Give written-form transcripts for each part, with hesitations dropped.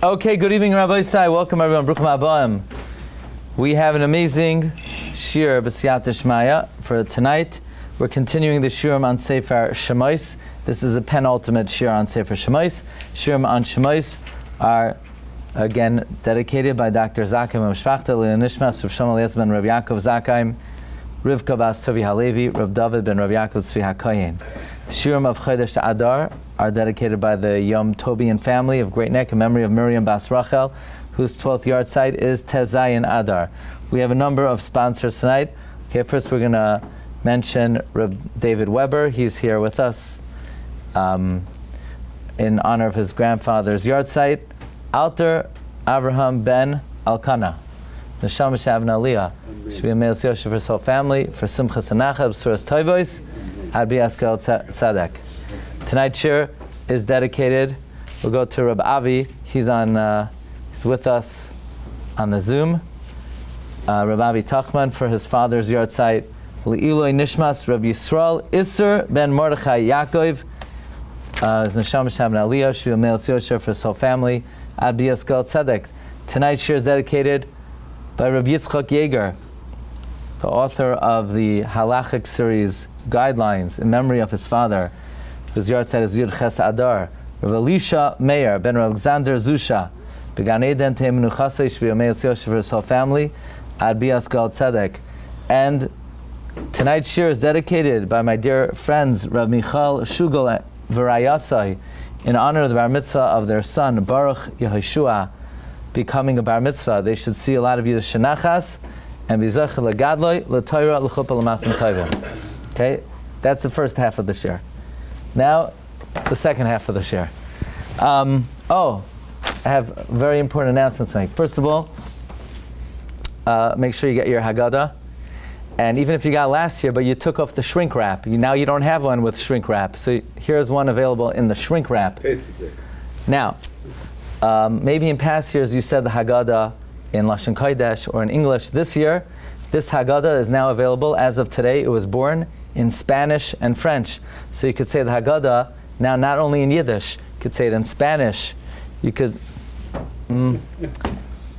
Okay, good evening, Rabbi Sai. Welcome everyone. Bruchim Habayim. We have an amazing shiur b'siyata shmaya for tonight. We're continuing the shiurim on Sefer Shemos. This is a penultimate shiur on Sefer Shemos. Shiurim on Shemos are again dedicated by Dr. Zakheim Mishpachta Le'Nishmas Rav Shlomo Eliezer ben Rabbi Yaakov Zakheim, Rivka Bas Tovi Halevi, Rav David ben Rabbi Yaakov Tzvi HaKoyen. The shiurim of Chodesh Adar are dedicated by the Yom Tobian family of Great Neck in memory of Miriam Bas Rachel, whose 12th yard site is Tezayin Adar. We have a number of sponsors tonight. Okay, first we're going to mention Reb David Weber. He's here with us in honor of his grandfather's yard site. Alter Avraham ben Alkana. Neshama Shavna Aliyah. Should be a male Yosef for his whole family. For Simchas Anachab, Suras Toivois, Adbi Askel Tzadek. Tonight's shiur is dedicated. We'll go to Reb Avi. He's with us on the Zoom. Reb Avi Tachman for his father's yard site. Le'iloi Nishmas Reb Yisrael Isser ben Mordechai Yaakov. Neshama Shavna Aliyah. Should be a male Yosef for his whole family. Adbi Askel Tzadek. Tonight's shiur is dedicated by Reb Yitzchak Yeager, the author of the Halachic series Guidelines in memory of his father. His yard site is Yud Ches Adar. Rabbi Elisha Meir ben Alexander Zusha. Began Eden Te Menuchasei Shvi Ameis Yosef for his whole family. Ad Bias Gold Tzedek. And tonight's shiur is dedicated by my dear friends Rav Michal Shugel V'Rayasai in honor of the bar mitzvah of their son Baruch Yehoshua becoming a bar mitzvah. They should see a lot of Yiddish Shenachas and V'Zochel Legadloi L'Torah L'Chuppah L'Masim Chayvim. Okay, that's the first half of the shiur. Now, the second half of the shiur. I have very important announcements to make. First of all, make sure you get your Haggadah. And even if you got last year, but you took off the shrink wrap, now you don't have one with shrink wrap. So here's one available in the shrink wrap. Now, maybe in past years you said the Haggadah in Lashon Kodesh or in English. This year, this Haggadah is now available. As of today, it was born in Spanish and French. So you could say the Haggadah now not only in Yiddish, you could say it in Spanish, you could,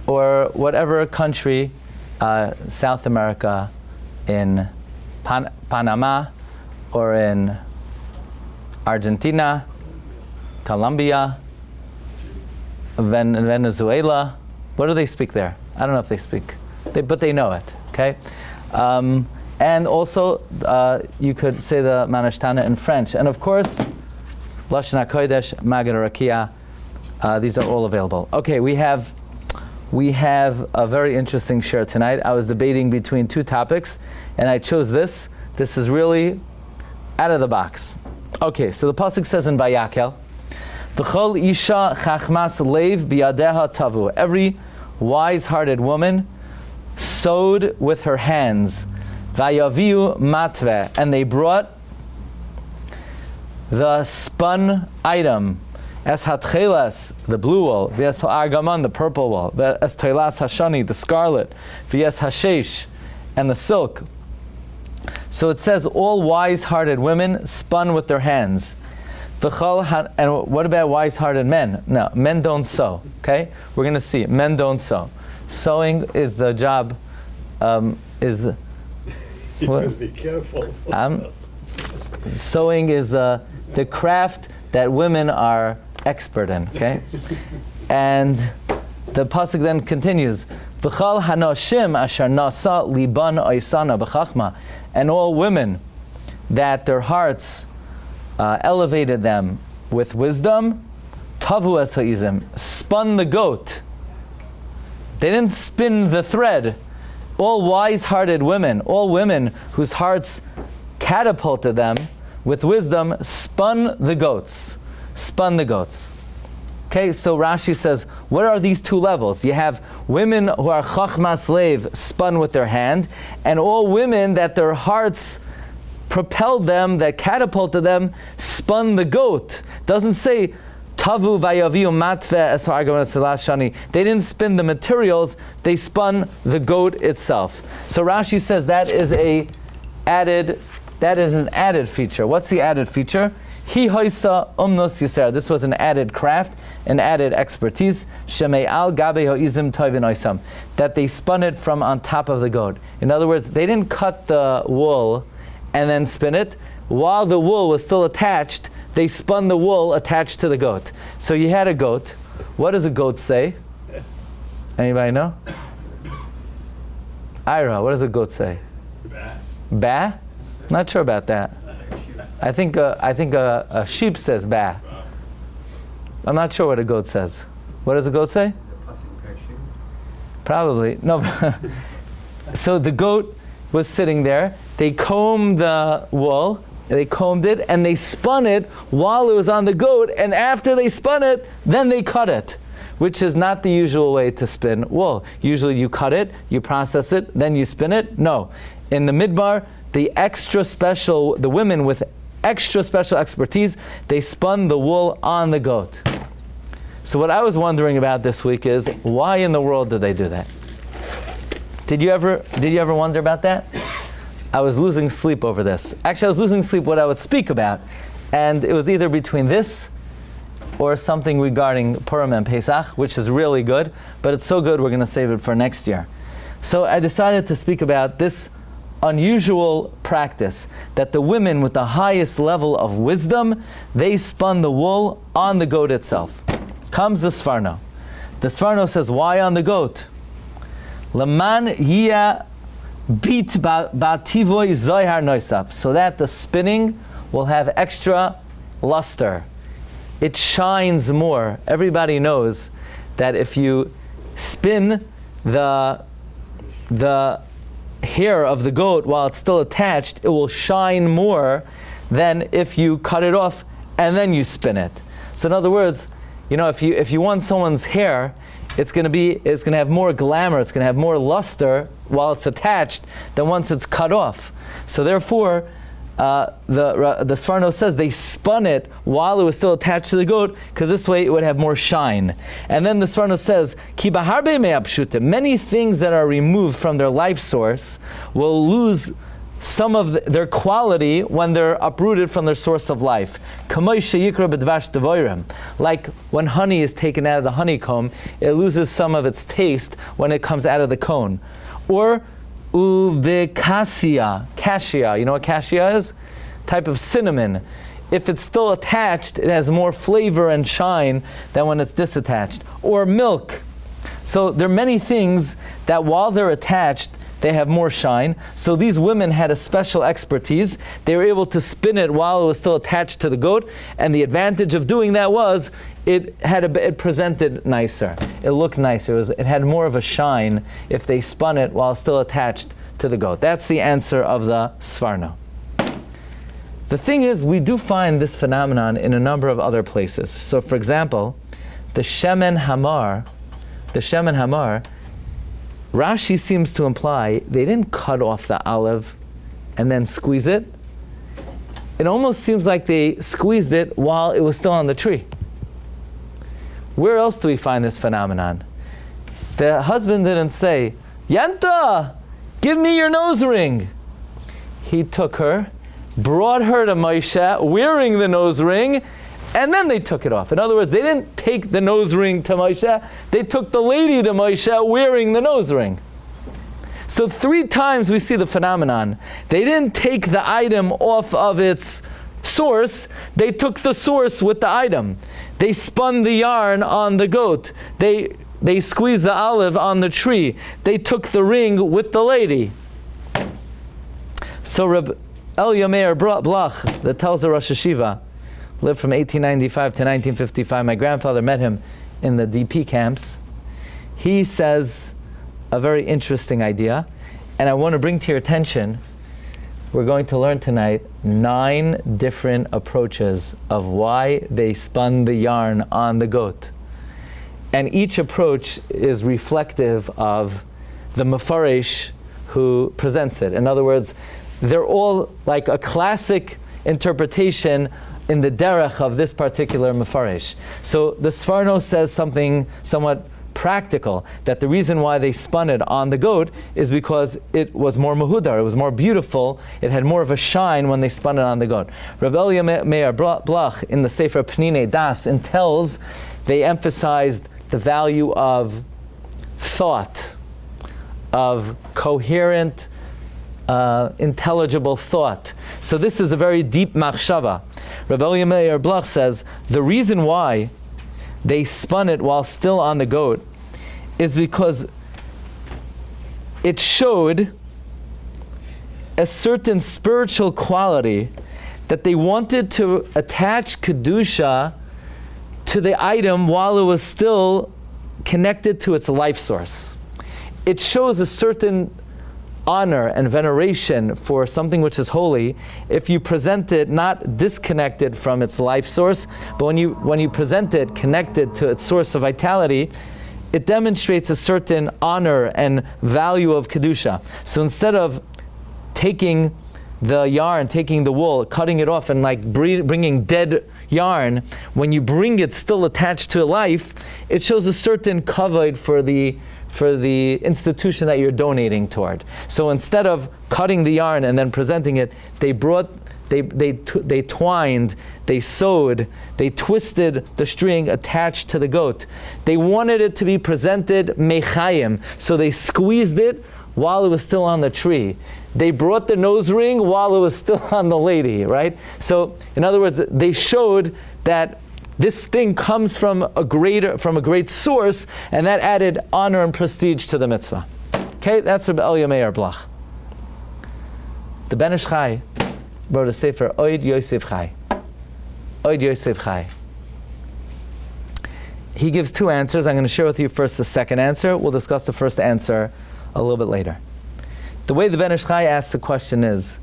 or whatever country, South America, in Panama, or in Argentina, Colombia, Venezuela. What do they speak there? I don't know if they speak, but they know it, okay? And also, you could say the Manashtana in French. And of course, Lashon HaKodesh, Maggid Harakiah, these are all available. Okay, we have a very interesting shiur tonight. I was debating between two topics, and I chose this. This is really out of the box. Okay, so the pasuk says in Vayakhel, V'chol isha chachmas leiv biyadeha tavu. Every wise-hearted woman sewed with her hands. Vayaviu matve, and they brought the spun item, es hatchelas, the blue wool, v'es ha'argaman, the purple wool, v'es toilas hashani, the scarlet, v'es hashesh, and the silk. So it says all wise-hearted women spun with their hands. And what about wise-hearted men? No, men don't sew. Okay, we're going to see. Men don't sew. Sewing is the job. You gotta be careful. Sewing is the craft that women are expert in, okay? And the pasuk then continues, V'chal hanoshim asher nasa liban oisana b'chachma. And all women that their hearts elevated them with wisdom, tavu es ha'izim, spun the goat. They didn't spin the thread. All wise-hearted women, all women whose hearts catapulted them with wisdom, spun the goats. Spun the goats. Okay, so Rashi says, what are these two levels? You have women who are chachmas slave, spun with their hand, and all women that their hearts propelled them, that catapulted them, spun the goat. Doesn't say, Tavu vayaviu matve es ha'argaman shani. They didn't spin the materials, they spun the goat itself. So Rashi says that is an added feature. What's the added feature? Hi hoisa umnos yisera. This was an added craft, an added expertise. Shemei al gabe ha'izim toivin oisam. That they spun it from on top of the goat. In other words, they didn't cut the wool and then spin it. While the wool was still attached, they spun the wool attached to the goat. So you had a goat. What does a goat say? Anybody know? Ira, what does a goat say? Bah. Bah? Not sure about that. I think a sheep says bah. I'm not sure what a goat says. What does a goat say? Probably. No. So the goat was sitting there. They combed the wool. They combed it and they spun it while it was on the goat. And after they spun it, then they cut it, which is not the usual way to spin wool. Usually you cut it, you process it, then you spin it. No. In the midbar, the women with extra special expertise, they spun the wool on the goat. So what I was wondering about this week is, why in the world did they do that? Did you ever wonder about that? I was losing sleep over this. Actually, I was losing sleep what I would speak about. And it was either between this or something regarding Purim and Pesach, which is really good, but it's so good we're going to save it for next year. So I decided to speak about this unusual practice, that the women with the highest level of wisdom, they spun the wool on the goat itself. Comes the Sfarno. The Sfarno says, why on the goat? Laman hiya bit bativoy zoyhar noisap, so that the spinning will have extra luster. It shines more. Everybody knows that if you spin the hair of the goat while it's still attached, it will shine more than if you cut it off and then you spin it. So in other words, if you want someone's hair, it's going to have more glamour, it's going to have more luster while it's attached than once it's cut off. So therefore, the Sfarno says they spun it while it was still attached to the goat, because this way it would have more shine. And then the Sfarno says, Ki baharbe me'apshutim, many things that are removed from their life source will lose some of their quality when they're uprooted from their source of life. Like when honey is taken out of the honeycomb, it loses some of its taste when it comes out of the cone. Or cassia. You know what cassia is? Type of cinnamon. If it's still attached, it has more flavor and shine than when it's disattached. Or milk. So there are many things that while they're attached, they have more shine. So these women had a special expertise. They were able to spin it while it was still attached to the goat, and the advantage of doing that was it presented nicer. It looked nicer. It had more of a shine if they spun it while still attached to the goat. That's the answer of the Sfarno. The thing is, we do find this phenomenon in a number of other places. So for example, the Shemen Hamar, Rashi seems to imply they didn't cut off the olive and then squeeze it. It almost seems like they squeezed it while it was still on the tree. Where else do we find this phenomenon? The husband didn't say, Yenta, give me your nose ring. He took her, brought her to Moshe wearing the nose ring, and then they took it off. In other words, they didn't take the nose ring to Moshe, they took the lady to Moshe wearing the nose ring. So 3 times we see the phenomenon. They didn't take the item off of its source, they took the source with the item. They spun the yarn on the goat. They squeezed the olive on the tree. They took the ring with the lady. So Rabbi Meir Blach, that tells the Rosh Hashiva, lived from 1895 to 1955. My grandfather met him in the DP camps. He says a very interesting idea, and I want to bring to your attention, we're going to learn tonight 9 different approaches of why they spun the yarn on the goat. And each approach is reflective of the Mefaresh who presents it. In other words, they're all like a classic interpretation in the derech of this particular Mefaresh. So the Sfarno says something somewhat practical, that the reason why they spun it on the goat is because it was more mahudar, it was more beautiful, it had more of a shine when they spun it on the goat. Rabbi Meir Blach in the Sefer Pnine Das tells, they emphasized the value of thought, of coherent, intelligible thought. So this is a very deep machshava. Rabbi Meir Blach says, the reason why they spun it while still on the goat is because it showed a certain spiritual quality that they wanted to attach Kedusha to the item while it was still connected to its life source. It shows a certain honor and veneration for something which is holy if you present it not disconnected from its life source, but when you present it connected to its source of vitality, it demonstrates a certain honor and value of Kedusha. So instead of taking the yarn, taking the wool, cutting it off and like bringing dead yarn, when you bring it still attached to life, it shows a certain kavod for the institution that you're donating toward. So instead of cutting the yarn and then presenting it, they twined, they sewed, they twisted the string attached to the goat. They wanted it to be presented mechayim, so they squeezed it while it was still on the tree. They brought the nose ring while it was still on the lady, right? So in other words, they showed that this thing comes from a great source, and that added honor and prestige to the mitzvah. Okay, that's Rabbi Meir Blach. The Ben Ish Chai wrote a sefer, Oid Yosef Chai. Oid Yosef Chai. He gives two answers. I'm going to share with you first the second answer. We'll discuss the first answer a little bit later. The way the Ben Ish Chai asks the question is,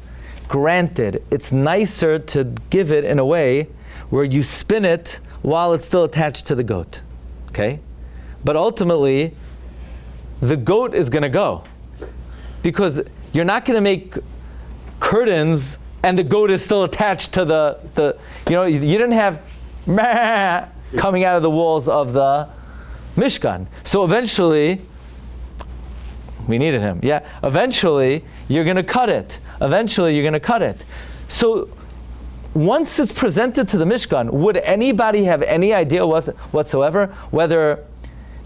granted, it's nicer to give it in a way where you spin it while it's still attached to the goat, okay? But ultimately, the goat is going to go, because you're not going to make curtains and the goat is still attached to the you didn't have coming out of the walls of the Mishkan. So eventually, we needed him. Yeah, eventually you're going to cut it. So once it's presented to the Mishkan, would anybody have any idea whatsoever whether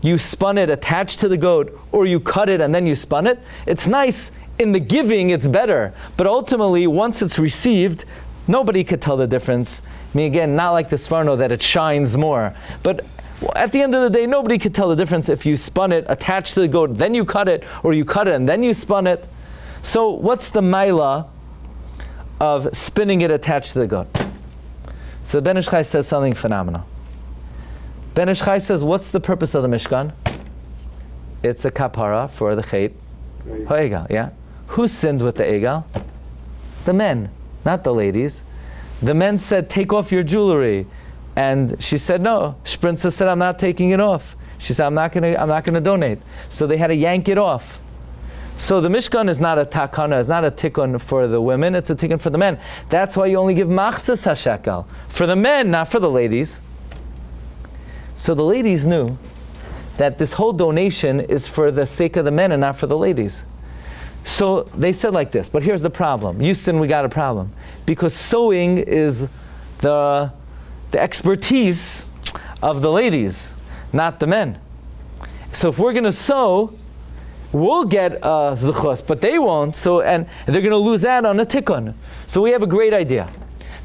you spun it attached to the goat or you cut it and then you spun it? It's nice. In the giving, it's better. But ultimately, once it's received, nobody could tell the difference. I mean, again, not like the Sforno that it shines more. But at the end of the day, nobody could tell the difference if you spun it attached to the goat, then you cut it, or you cut it and then you spun it. So what's the maila of spinning it attached to the goat? So Ben Ish Chai says something phenomenal. Ben Ish Chai says, what's the purpose of the Mishkan? It's a kapara for the Chet HaEgal, yeah? Who sinned with the Egal? The men, not the ladies. The men said, take off your jewelry. And she said, no. Shprinza said, I'm not taking it off. She said, I'm not gonna donate. So they had to yank it off. So the Mishkan is not a takana, it's not a tikkun for the women, it's a tikkun for the men. That's why you only give machzas hashekel. For the men, not for the ladies. So the ladies knew that this whole donation is for the sake of the men and not for the ladies. So they said like this, but here's the problem. Houston, we got a problem. Because sewing is the expertise of the ladies, not the men. So if we're going to sew, we'll get zuchos, but they won't. So and they're going to lose that on a tikkun. So we have a great idea,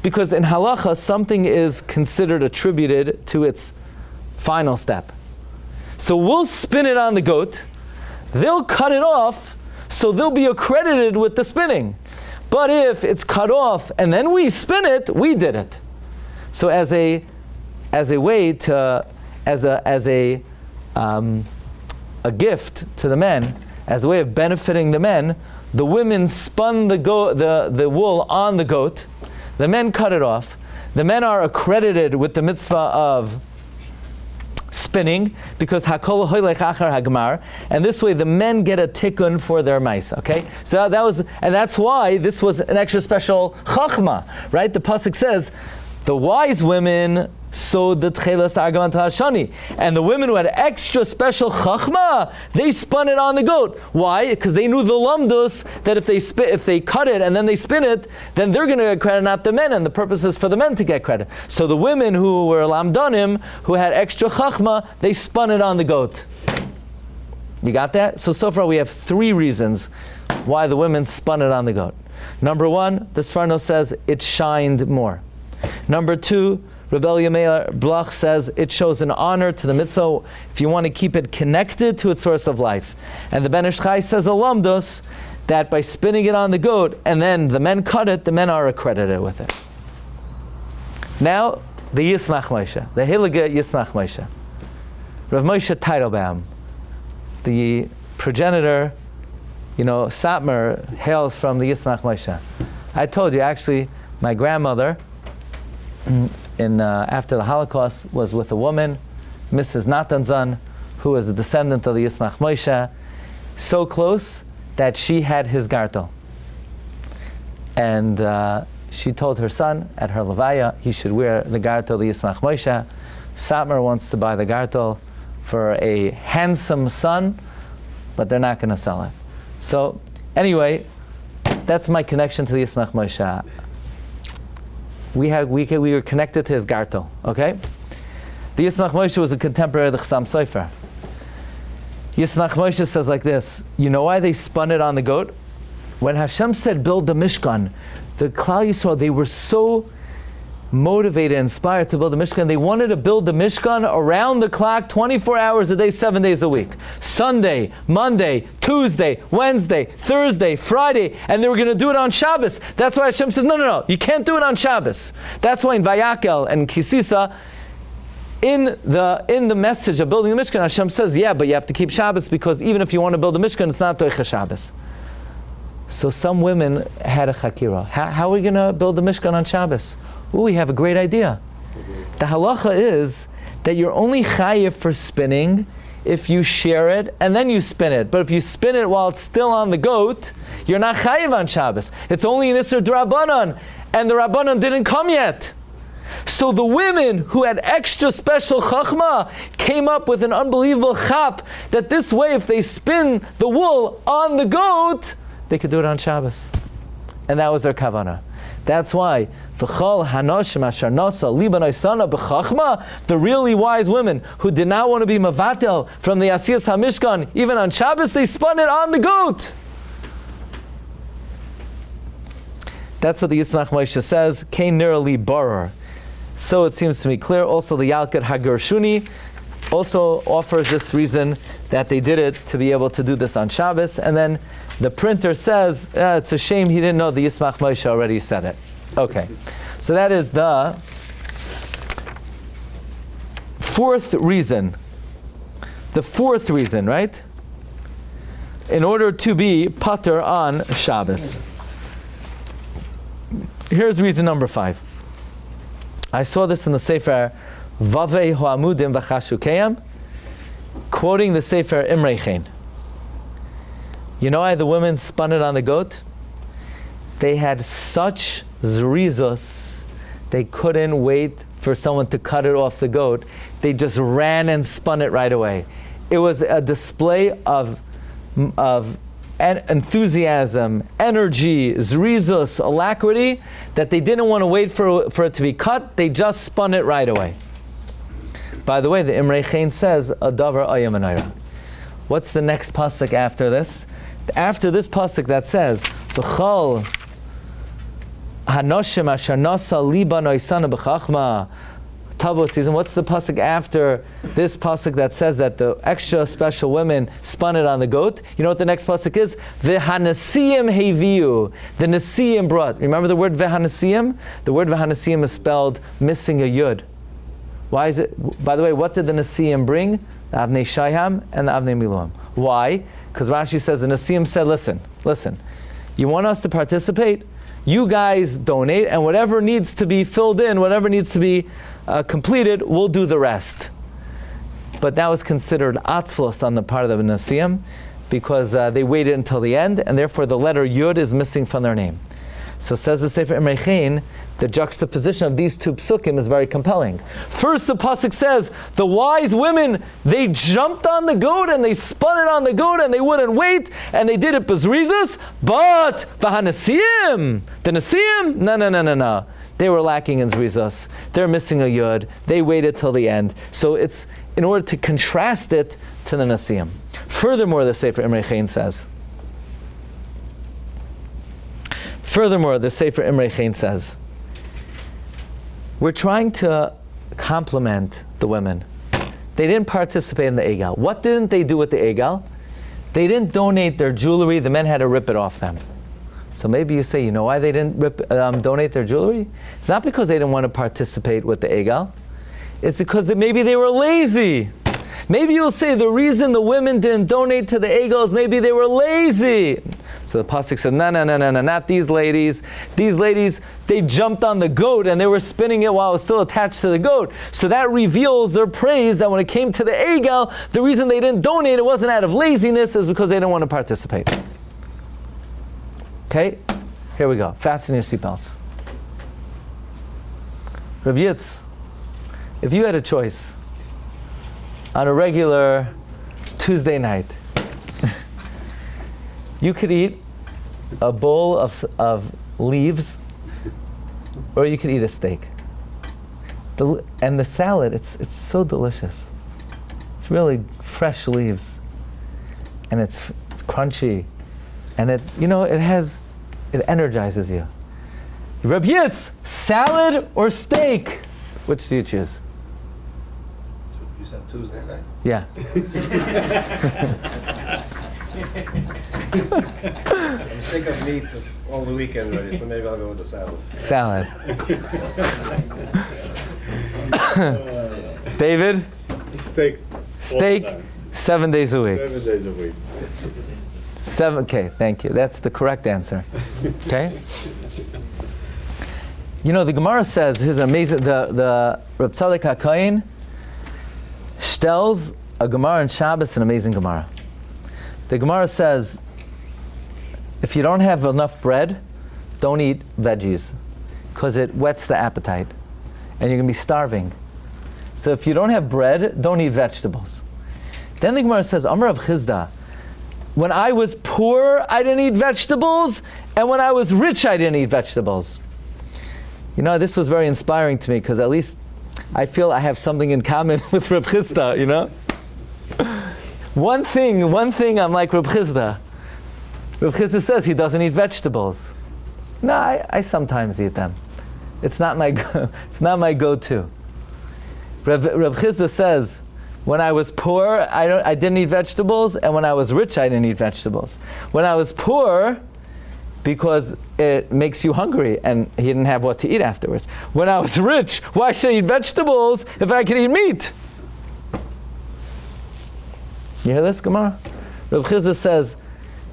because in halacha something is considered attributed to its final step. So we'll spin it on the goat. They'll cut it off, so they'll be accredited with the spinning. But if it's cut off and then we spin it, we did it. So as a way to as a gift to the men, as a way of benefiting the men, the women spun the wool on the goat. The men cut it off. The men are accredited with the mitzvah of spinning, because hakol holiest achar hagmar, and this way the men get a tikkun for their mice. Okay, so that was, and that's why this was an extra special chachma, right? The pasuk says, the wise women So the tchelas argaman hashani, and the women who had extra special chachma, they spun it on the goat. Why? Because they knew the lamdus that if they cut it and then they spin it, then they're going to get credit, not the men, and the purpose is for the men to get credit. So the women who were lamdanim, who had extra chachma, they spun it on the goat. You got that? So far we have 3 reasons why the women spun it on the goat. Number 1, the Sfarno says it shined more. Number 2, Rabbi Meir Blach says it shows an honor to the mitzvah if you want to keep it connected to its source of life. And the Ben Ish Chai says alamdos that by spinning it on the goat and then the men cut it, the men are accredited with it. Now, the Yismach Moshe, the Heilige Yismach Moshe. Rav Moshe Teitelbaum, the progenitor, Satmar, hails from the Yismach Moshe. I told you, actually, my grandmother, after the Holocaust, was with a woman, Mrs. Natanzan, who was a descendant of the Yismach Moshe, so close that she had his gartel. And she told her son at her levaya he should wear the gartel of the Yismach Moshe. Satmar wants to buy the gartel for a handsome son, but they're not going to sell it. So, anyway, that's my connection to the Yismach Moshe. We were connected to his gartel, okay? The Yismach Moshe was a contemporary of the Chassam Sofer. Yismach Moshe says like this, you know why they spun it on the goat? When Hashem said build the Mishkan, the Klal Yisrael, they were so motivated, inspired to build the Mishkan. They wanted to build the Mishkan around the clock, 24 hours a day, 7 days a week. Sunday, Monday, Tuesday, Wednesday, Thursday, Friday, and they were going to do it on Shabbos. That's why Hashem says, no, you can't do it on Shabbos. That's why in Vayakhel and Kisisa, in the message of building the Mishkan, Hashem says, yeah, but you have to keep Shabbos because even if you want to build a Mishkan, it's not Toicha Shabbos. So some women had a chakira. How are we going to build the Mishkan on Shabbos? We have a great idea. The halacha is that you're only chayiv for spinning if you share it and then you spin it. But if you spin it while it's still on the goat, you're not chayiv on Shabbos. It's only an Isser D'Rabbanan, and the Rabbanan didn't come yet. So the women who had extra special chachma came up with an unbelievable chap that this way, if they spin the wool on the goat, they could do it on Shabbos. And that was their kavanah. That's why Vayakhel hanoshim asher nasa liban oisana b'chachma, the really wise women who did not want to be mavatel from the Asiyas HaMishkan, even on Shabbos, they spun it on the goat. That's what the Yismach Moshe says, Kein nirali barer. So it seems to me clear. Also the Yalkut HaGershuni also offers this reason that they did it to be able to do this on Shabbos. And then the printer says, it's a shame he didn't know the Yismach Moshe already said it. Okay, so that is the 4th reason. The 4th reason, right? In order to be pater on Shabbos. Here's reason number 5. I saw this in the Sefer Vavei Hoamudim V'Chashukeyam, quoting the Sefer Imreichen. You know why the women spun it on the goat? They had such zrizos, they couldn't wait for someone to cut it off the goat. They just ran and spun it right away. It was a display of enthusiasm, energy, zrizos, alacrity, that they didn't want to wait for it to be cut. They just spun it right away. By the way, the Imrei Chen says, Adavar ayam anayra. What's the next pasuk after this? After this pasuk that says, V'chol hanoshim asher nasa liban oisana b'chachma Tavot season. What's the pasuk after this pasuk that says that the extra special women spun it on the goat? You know what the next pasuk is? V'hanasiyim heviu. The Nasiyim brought. Remember the word v'hanasiyim? The word v'hanasiyim is spelled missing a yud. Why is it? By the way, what did the Nasiyim bring? The Avnei Shayham and the Avnei Miluim. Why? Because Rashi says the Nasiyim said, listen, you want us to participate? You guys donate, and whatever needs to be filled in, whatever needs to be completed, we'll do the rest. But that was considered atzlos on the part of the Nasiyim, because they waited until the end, and therefore the letter Yud is missing from their name. So says the Sefer Imrei Chen, the juxtaposition of these two psukim is very compelling. First, the pasuk says, the wise women, they jumped on the goat and they spun it on the goat and they wouldn't wait and they did it bezrizas, but v'hanasiim, the nasiim, no. They were lacking in zrizos. They're missing a yud. They waited till the end. So it's in order to contrast it to the nasiim. Furthermore, the Sefer Imrei Chen says, we're trying to compliment the women. They didn't participate in the egal. What didn't they do with the egal? They didn't donate their jewelry. The men had to rip it off them. So maybe you say, you know why they didn't donate their jewelry? It's not because they didn't want to participate with the egal. It's because maybe they were lazy. Maybe you'll say the reason the women didn't donate to the egal is maybe they were lazy. So the pasuk said, no, not these ladies. These ladies, they jumped on the goat and they were spinning it while it was still attached to the goat. So that reveals their praise that when it came to the egal, the reason they didn't donate, it wasn't out of laziness, it's because they didn't want to participate. Okay, here we go. Fasten your seatbelts. Rabbi Yitz, if you had a choice on a regular Tuesday night, you could eat a bowl of leaves, or you could eat a steak. And the salad, it's so delicious. It's really fresh leaves, and it's crunchy. And it energizes you. Rabbi Yitz, salad or steak? Which do you choose? You said Tuesday night? Yeah. I'm sick of meat all the weekend already, so maybe I'll go with the salad. Salad. David? Steak, 7 days a week. 7 days a week. Okay, thank you. That's the correct answer. Okay? You know, the Gemara says, here's amazing, the Reb Tzadok HaKohen tells a Gemara in Shabbos, an amazing Gemara. The Gemara says, if you don't have enough bread, don't eat veggies, because it whets the appetite, and you're going to be starving. So if you don't have bread, don't eat vegetables. Then the Gemara says, Amar Rav Chizda, when I was poor, I didn't eat vegetables, and when I was rich, I didn't eat vegetables. You know, this was very inspiring to me, because at least I feel I have something in common with Rav Chizda, you know? One thing, I'm like Rav Chizda. Rav Chizda says he doesn't eat vegetables. No, I sometimes eat them. It's not my go-to. Rav Chizda says, when I was poor, I didn't eat vegetables, and when I was rich, I didn't eat vegetables. When I was poor, because it makes you hungry, and he didn't have what to eat afterwards. When I was rich, why should I eat vegetables if I could eat meat? You hear this, Gemara? Rav Chizda says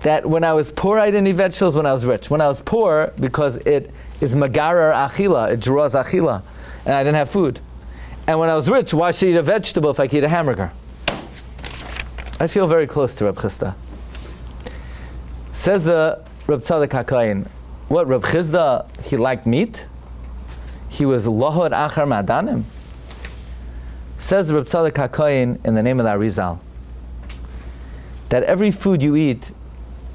that when I was poor, I didn't eat vegetables. When I was rich, when I was poor, because it is magarer achila, it draws achila, and I didn't have food. And when I was rich, why should I eat a vegetable if I could eat a hamburger? I feel very close to Reb Chizda. Says the Reb Tzadok HaKohen, what, Reb Chizda, he liked meat? He was lohod achar ma'adanim? Says Reb Tzadok HaKohen in the name of the Arizal, that every food you eat,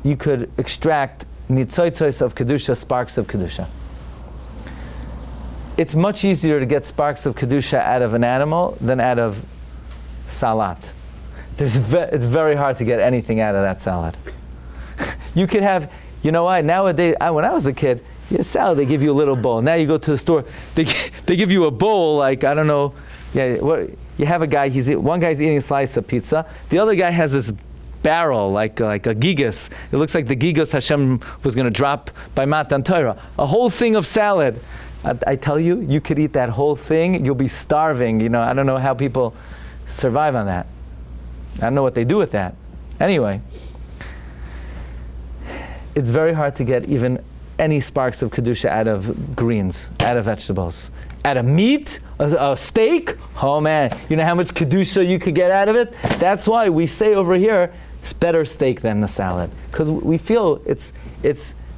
you could extract nitzotzos of Kedusha, sparks of Kedusha. It's much easier to get sparks of Kedusha out of an animal than out of salat. It's very hard to get anything out of that salad. You could have, you know why, nowadays, when I was a kid, you had salad, they give you a little bowl. Now you go to the store, they give you a bowl, like, I don't know, you have a guy, one guy's eating a slice of pizza, the other guy has this barrel, like a gigas. It looks like the gigas Hashem was going to drop by Matan Torah. A whole thing of salad. I tell you, you could eat that whole thing, you'll be starving. You know, I don't know how people survive on that. I don't know what they do with that. Anyway, it's very hard to get even any sparks of Kedusha out of greens, out of vegetables. Out of meat, a steak, oh man, you know how much Kedusha you could get out of it? That's why we say over here, it's better steak than the salad. Because we feel it's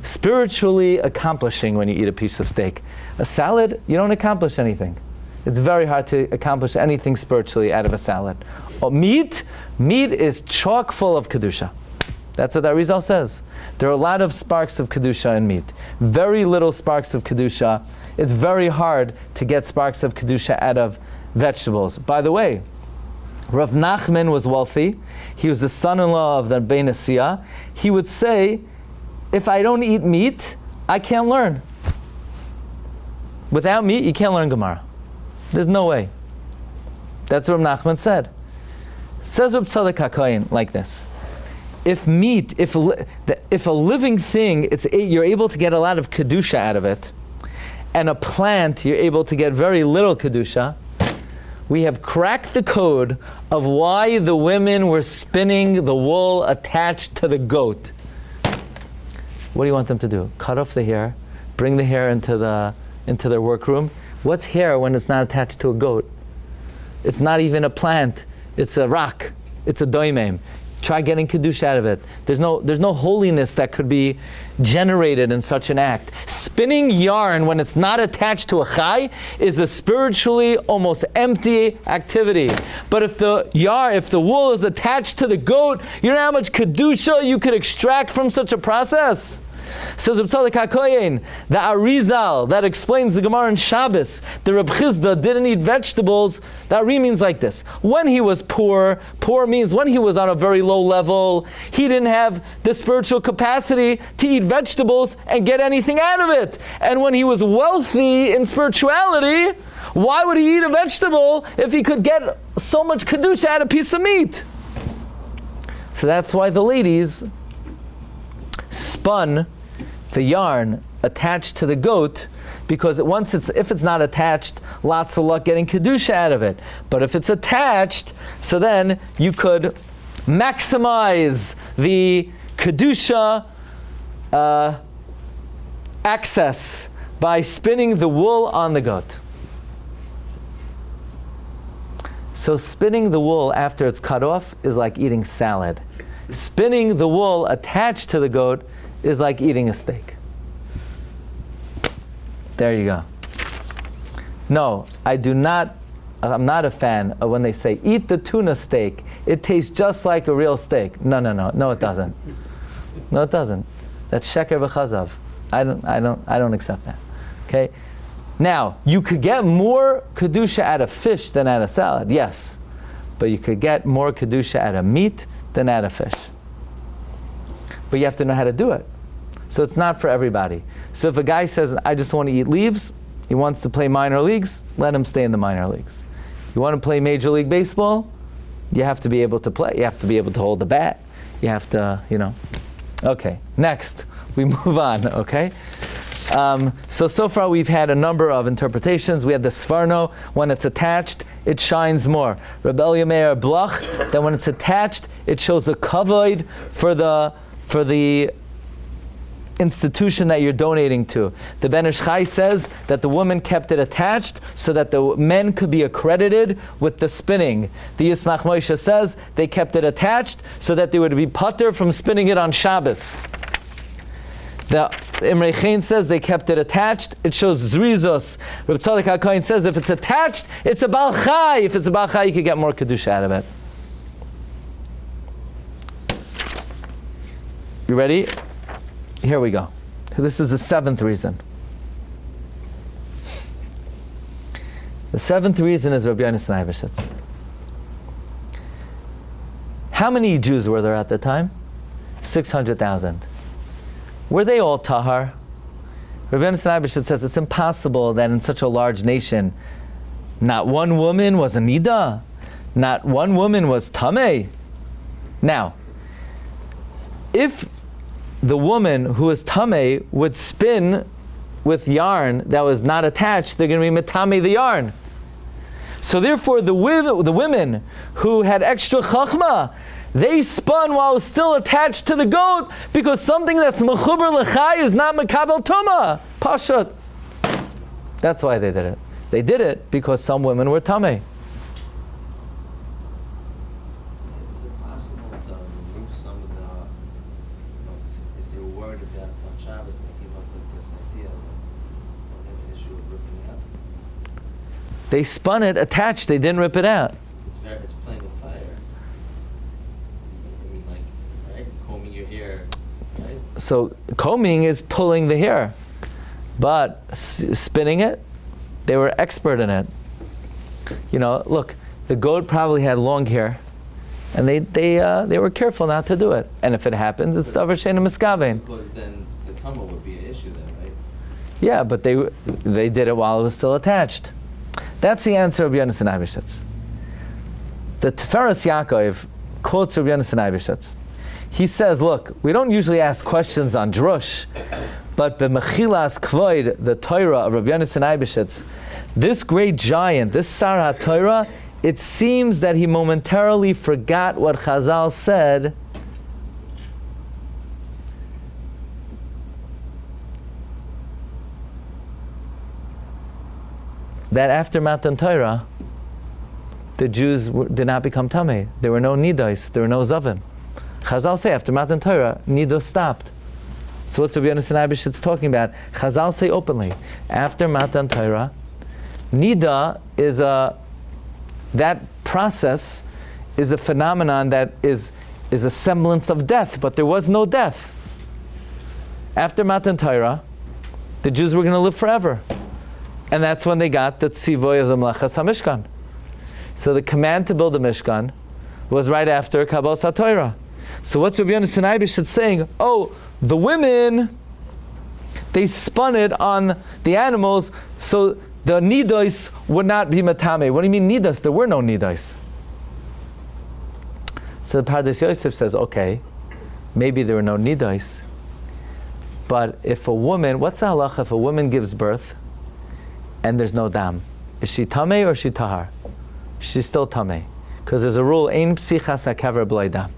spiritually accomplishing when you eat a piece of steak. A salad, you don't accomplish anything. It's very hard to accomplish anything spiritually out of a salad. Meat is chock full of Kedusha. That's what that Rizal says. There are a lot of sparks of Kedusha in meat. Very little sparks of Kedusha. It's very hard to get sparks of Kedusha out of vegetables. By the way, Rav Nachman was wealthy. He was the son-in-law of the Bein Asiyah. He would say, if I don't eat meat, I can't learn. Without meat, you can't learn Gemara. There's no way. That's what Rav Nachman said. Says Reb Tzadok HaKohen like this. If meat, if a living thing, you're able to get a lot of Kedusha out of it, and a plant, you're able to get very little Kedusha, we have cracked the code of why the women were spinning the wool attached to the goat. What do you want them to do? Cut off the hair, bring the hair into their workroom. What's hair when it's not attached to a goat? It's not even a plant. It's a rock. It's a doimim. Try getting Kedusha out of it. There's no holiness that could be generated in such an act. Spinning yarn when it's not attached to a chai is a spiritually almost empty activity. But if the wool is attached to the goat, you know how much Kedusha you could extract from such a process? Says Reb Tzadok HaKohen, the Arizal that explains the Gemara in Shabbos, the Reb Chizda didn't eat vegetables. The Ari means like this: when he was poor means when he was on a very low level, he didn't have the spiritual capacity to eat vegetables and get anything out of it. And when he was wealthy in spirituality, why would he eat a vegetable if he could get so much Kedusha out of a piece of meat? So that's why the ladies spun the yarn attached to the goat, because if it's not attached, lots of luck getting Kedusha out of it. But if it's attached, so then you could maximize the Kedusha access by spinning the wool on the goat. So spinning the wool after it's cut off is like eating salad. Spinning the wool attached to the goat is like eating a steak. There you go. No, I'm not a fan of when they say, eat the tuna steak. It tastes just like a real steak. No, it doesn't. No, it doesn't. That's sheker v'chazav. I don't accept that. Okay? Now, you could get more Kedusha out of fish than out of salad, yes. But you could get more Kedusha out of meat than out of fish. But you have to know how to do it. So it's not for everybody. So if a guy says, I just want to eat leaves, he wants to play minor leagues, let him stay in the minor leagues. You want to play Major League Baseball, you have to be able to play. You have to be able to hold the bat. You have to, Okay, next, we move on, okay? So far we've had a number of interpretations. We had the Sfarno, when it's attached, it shines more. Rabbi Meir Blach, that when it's attached, it shows a kavod for the institution that you're donating to. The Ben Ish Chai says that the woman kept it attached so that the men could be accredited with the spinning. The Yismach Moshe says they kept it attached so that they would be pater from spinning it on Shabbos. The Imrei Chen says they kept it attached. It shows zrizos. Reb Tzadok HaKohen says if it's attached, it's a Baal Chai. If it's a Baal Chai, you could get more Kedusha out of it. You ready? Here we go. This is the seventh reason. The seventh reason is Rabbi Yehuda HaNasi. How many Jews were there at the time? 600,000. Were they all tahar? Rabbi Yehuda HaNasi says it's impossible that in such a large nation, not one woman was a nida, not one woman was tameh. Now, if the woman who is tameh would spin with yarn that was not attached, they're going to be metame the yarn. So therefore, the women who had extra chachma, they spun while it was still attached to the goat, because something that's mechuber lechai is not mekabel tuma. Pashut. That's why they did it. They did it because some women were tameh. Is it possible to remove some of the, if they were worried about on Shabbos They spun it attached. They didn't rip it out. It's playing with fire. I mean, like, right? Combing your hair, right? So combing is pulling the hair, but spinning it, they were expert in it. You know, look, the goat probably had long hair, and they were careful not to do it. And if it happens, it's davar she'eino miskaven. Because then the tumble would be an issue then, right? Yeah, but they did it while it was still attached. That's the answer of Rabbi Yonasan Eibeshitz. The Tiferes Yaakov quotes Rabbi Yonasan Eibeshitz. He says, look, we don't usually ask questions on drush, but b'mechilas kvoid, the Torah of Rabbi Yonasan Eibeshitz, this great giant, this Sar HaTorah, it seems that he momentarily forgot what Chazal said that after Matan Torah, the Jews did not become tamei. There were no nidos, there were no zavim. Chazal say after Matan Torah, nidos stopped. So what's Rabbi Yonasan Eibeshitz talking about? Chazal say openly, after Matan Torah, nida is that process is a phenomenon that is a semblance of death, but there was no death. After Matan Torah, the Jews were going to live forever. And that's when they got the tzivoy of the Melechas HaMishkan. So the command to build the Mishkan was right after Kabbalas HaTorah. So what's Rabbi Yonasan Eibeshitz saying? Oh, the women, they spun it on the animals, so the nidos would not be matame. What do you mean nidos? There were no nidos. So the Pardes Yosef says, okay, maybe there were no nidos, but if a woman, what's the halacha if a woman gives birth and there's no dam? Is she tamei or is she tahar? She's still tamei, because there's a rule, ein psichas hakaver b'lei dam.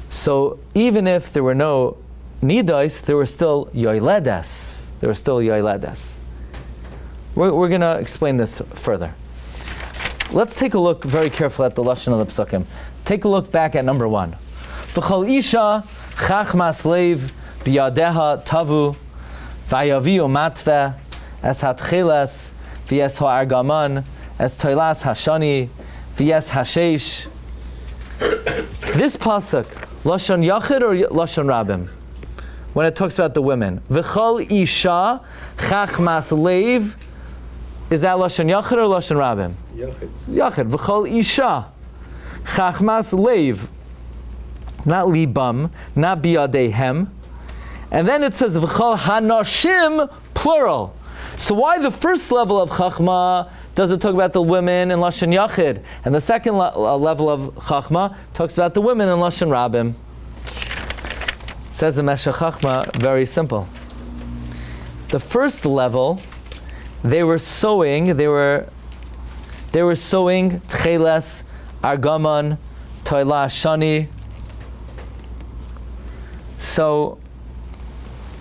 So even if there were no nidos, there were still yoiledes. There were still yoiledes. We're going to explain this further. Let's take a look very carefully at the lashon of the psukim. Take a look back at number 1. V'chol isha chachmas leiv biyadeha tavu vayaviu matve es hatchilas v'es ha'argaman es toilas hashani v'es hashesh. This pasuk, lashon yachid or lashon rabim? When it talks about the women, v'chol isha chachmas leiv, is that lashon yachid or lashon rabim? Yachid. Yachid. V'chol isha chachmas leiv, not libam, not biyadehem. And then it says v'chol hanashim, plural. So why the first level of chachma does it talk about the women in lashon yachid, and the second level of chachma talks about the women in lashon rabim? Says the Meshech Chachma, very simple. The first level, they were sewing tcheles, argaman, toila, shani. So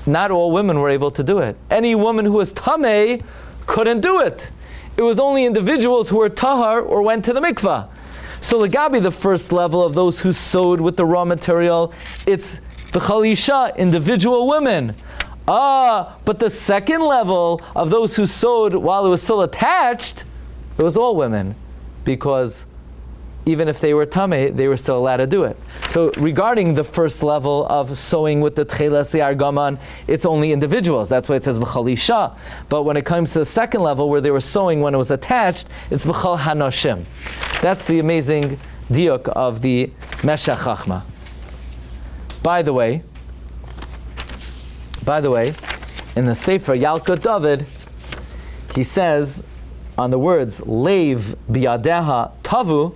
not all women were able to do it. Any woman who was tamei couldn't do it. It was only individuals who were tahar or went to the mikvah. So legabi, the first level of those who sewed with the raw material, it's v'chol isha, individual women. But the second level of those who sewed while it was still attached, it was all women, because even if they were tamei, they were still allowed to do it. So regarding the first level of sewing with the tcheles, the argaman, it's only individuals. That's why it says v'chol isha. But when it comes to the second level where they were sewing when it was attached, it's v'chol hanashim. That's the amazing diuk of the Meshech Chachma. By the way, in the Sefer Yalkut David, he says on the words leiv biyadeha tavu,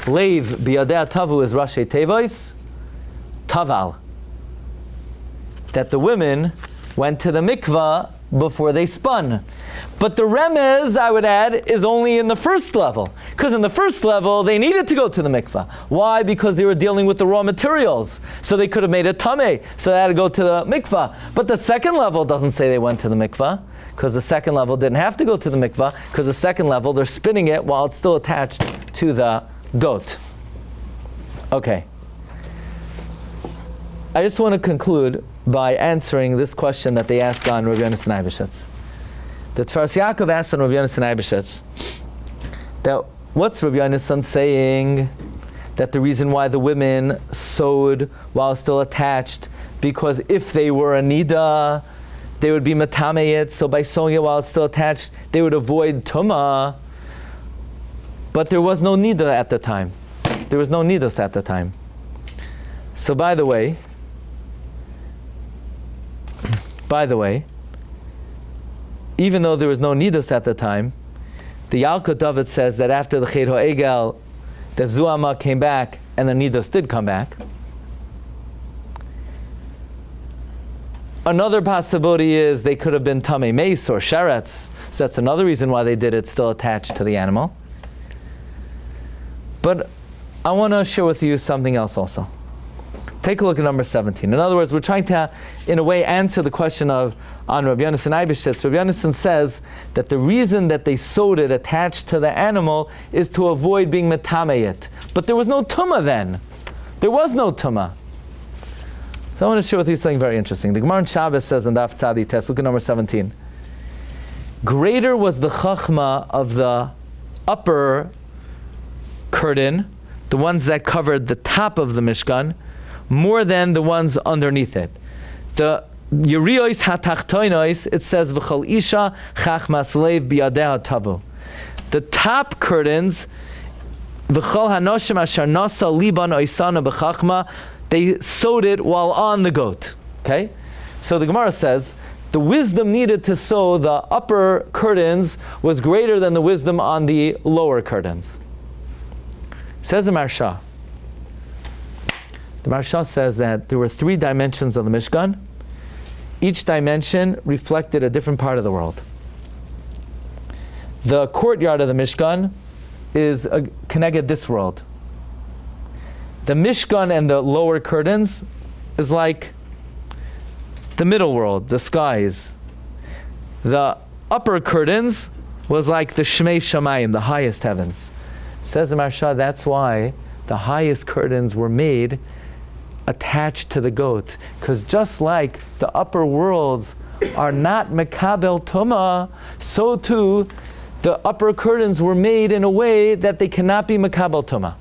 leiv biyadeha tavu is Rashi Tevois, taval, that the women went to the mikvah before they spun. But the remez, I would add, is only in the first level. Because in the first level, they needed to go to the mikvah. Why? Because they were dealing with the raw materials. So they could have made it tamei. So they had to go to the mikvah. But the second level doesn't say they went to the mikvah, because the second level didn't have to go to the mikvah, because the second level, they're spinning it while it's still attached to the goat. Okay. I just want to conclude by answering this question that they ask on Rabbi Yonasan Eibeshitz. The Tfaras Yaakov asked on Rabbi Yonasan Eibeshitz that what's Rabbi Yonasan saying that the reason why the women sewed while still attached, because if they were a nida, they would be matameyit, so by sewing it while it's still attached, they would avoid tumah. But there was no nida at the time. There was no nidos at the time. So by the way, even though there was no nidos at the time, the Yalkut David says that after the Chet HaEgel, the Zuama came back and the nidos did come back. Another possibility is they could have been tamei mace or sheretz, so that's another reason why they did it still attached to the animal. But I want to share with you something else also. Take a look at number 17. In other words, we're trying to, in a way, answer the question of on Rabbi Yonasan Eibeshitz. Rabbi Yonasan says that the reason that they sewed it attached to the animal is to avoid being metameyit. But there was no tumah then. There was no tumah. So I want to share with you something very interesting. The Gemara in Shabbos says in Daf Tzadi Tes, look at number 17. Greater was the chachma of the upper curtain, the ones that covered the top of the Mishkan, more than the ones underneath it. The Yeriyos hatachtoinos, it says v'chol isha chachmas leiv biyadeha tavu. The top curtains, v'chol hanoshim asher nasa liban oisana b'chachma, they sewed it while on the goat. Okay, so the Gemara says the wisdom needed to sew the upper curtains was greater than the wisdom on the lower curtains. Says the Marsha. The Marsha says that there were 3 dimensions of the Mishkan. Each dimension reflected a different part of the world. The courtyard of the Mishkan is connected this world. The Mishkan and the lower curtains is like the middle world, the skies. The upper curtains was like the Shmei Shamayim, the highest heavens. Says the Marsha, that's why the highest curtains were made attached to the goat. Because just like the upper worlds are not Mekabel Tumah, so too the upper curtains were made in a way that they cannot be Mekabel Tumah.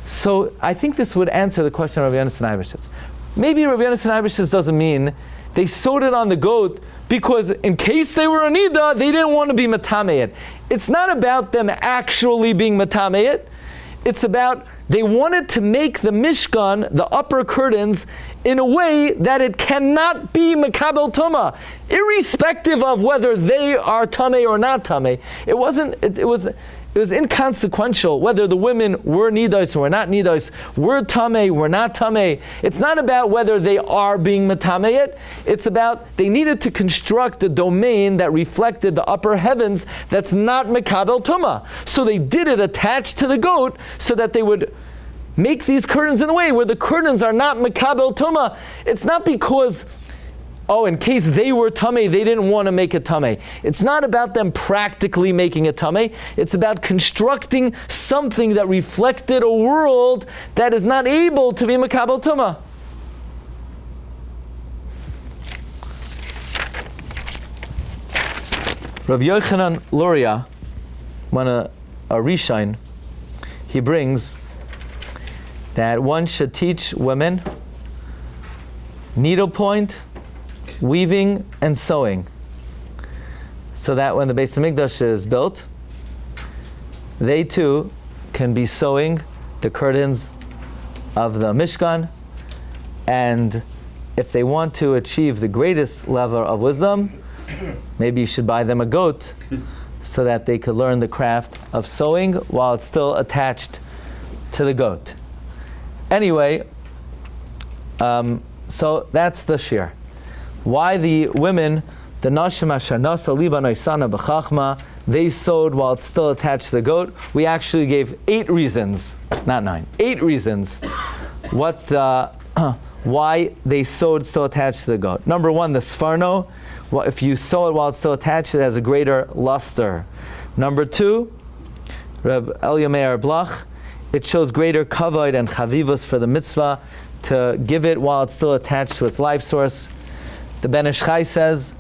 So I think this would answer the question of Rabbi Yonasan Eibeshitz. Maybe Rabbi Yonasan Eibeshitz doesn't mean they sewed it on the goat because in case they were a nida, they didn't want to be matameyit. It's not about them actually being matameyit. It's about they wanted to make the Mishkan, the upper curtains, in a way that it cannot be Mekabel Tumah, irrespective of whether they are Tameh or not Tameh. It was inconsequential whether the women were nidos or were not nidos, were tamei, were not tamei. It's not about whether they are being metameyit. It's about they needed to construct a domain that reflected the upper heavens that's not mekabel tumah. So they did it attached to the goat so that they would make these curtains in a way where the curtains are not mekabel tumah. It's not because in case they were tamei, they didn't want to make a tamei. It's not about them practically making a tamei. It's about constructing something that reflected a world that is not able to be mekabel tumah. Rabbi Yochanan Luria, a Rishain, he brings that one should teach women needlepoint, weaving and sewing, so that when the Beis Hamikdash is built, they too can be sewing the curtains of the Mishkan, and if they want to achieve the greatest level of wisdom, maybe you should buy them a goat so that they could learn the craft of sewing while it's still attached to the goat. Anyway, so that's the shir. Why the women, the nashim asher nasa liban oisana b'chachma, they sewed while it's still attached to the goat. We actually gave 8 reasons, not 9, 8 reasons why they sewed still attached to the goat. Number 1, the sfarno. Well, if you sew it while it's still attached, it has a greater luster. Number 2, Rabbi Meir Blach, it shows greater kavod and chavivus for the mitzvah to give it while it's still attached to its life source. The Ben Ish Chai says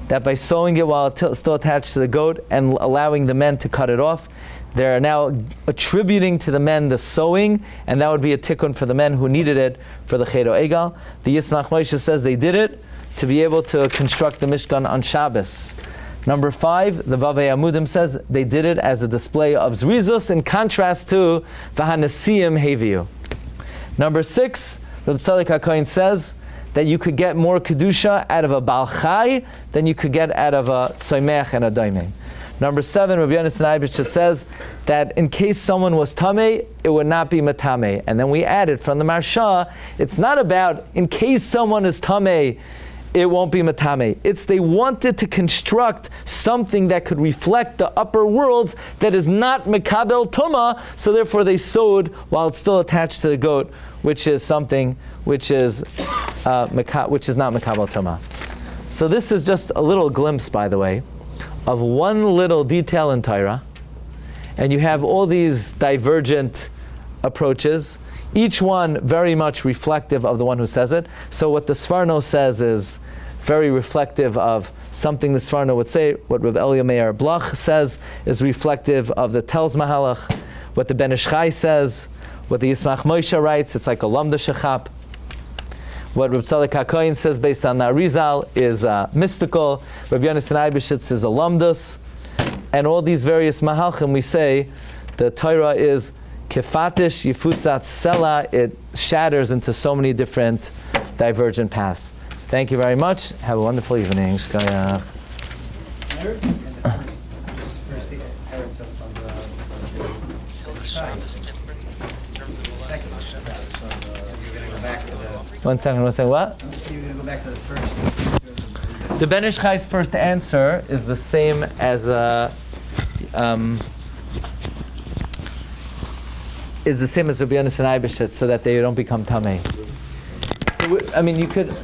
that by sewing it while it's still attached to the goat and allowing the men to cut it off, they're now attributing to the men the sewing, and that would be a tikkun for the men who needed it for the Cheder Egal. The Yismach Moshe says they did it to be able to construct the Mishkan on Shabbos. Number 5, the Vavei Amudim says they did it as a display of Zrizus in contrast to Vahanasiyim Heviyu. Number 6, Rabbi Tzadok HaKohen says that you could get more Kedusha out of a Baal Chai than you could get out of a Soimech and a Doimeh. Number 7, Rabbi Yehuda HaNasi says that in case someone was Tameh, it would not be Matameh. And then we added from the Marsha, it's not about in case someone is Tameh, it won't be Matameh. It's they wanted to construct something that could reflect the upper worlds that is not Mekabel Tuma, so therefore they sewed while it's still attached to the goat, which is something which is not Mekabel Tuma. So this is just a little glimpse, by the way, of one little detail in Torah, and you have all these divergent approaches, each one very much reflective of the one who says it. So what the Sforno says is very reflective of something the Sforno would say. What Rabbi Meir Blach says is reflective of the Telz Mahalach. What the Ben Ish Chai says, what the Yismach Moshe writes, it's like a Lamda Shechap. What Rabbi Tzadok HaKohen says based on the Arizal is mystical. Rabbi Yonasan Eibeshitz is a Lamdus. And all these various Mahalchim, we say the Torah is Kefatish Yifutzat Sela, it shatters into so many different divergent paths. Thank you very much. Have a wonderful evening. Shkaya. One second, what? You're going to go back to the first. The Ben Ish Chai's first answer is the same as is the same as Rabbi Yonasan Eibeshitz, so that they don't become tamei. So you could.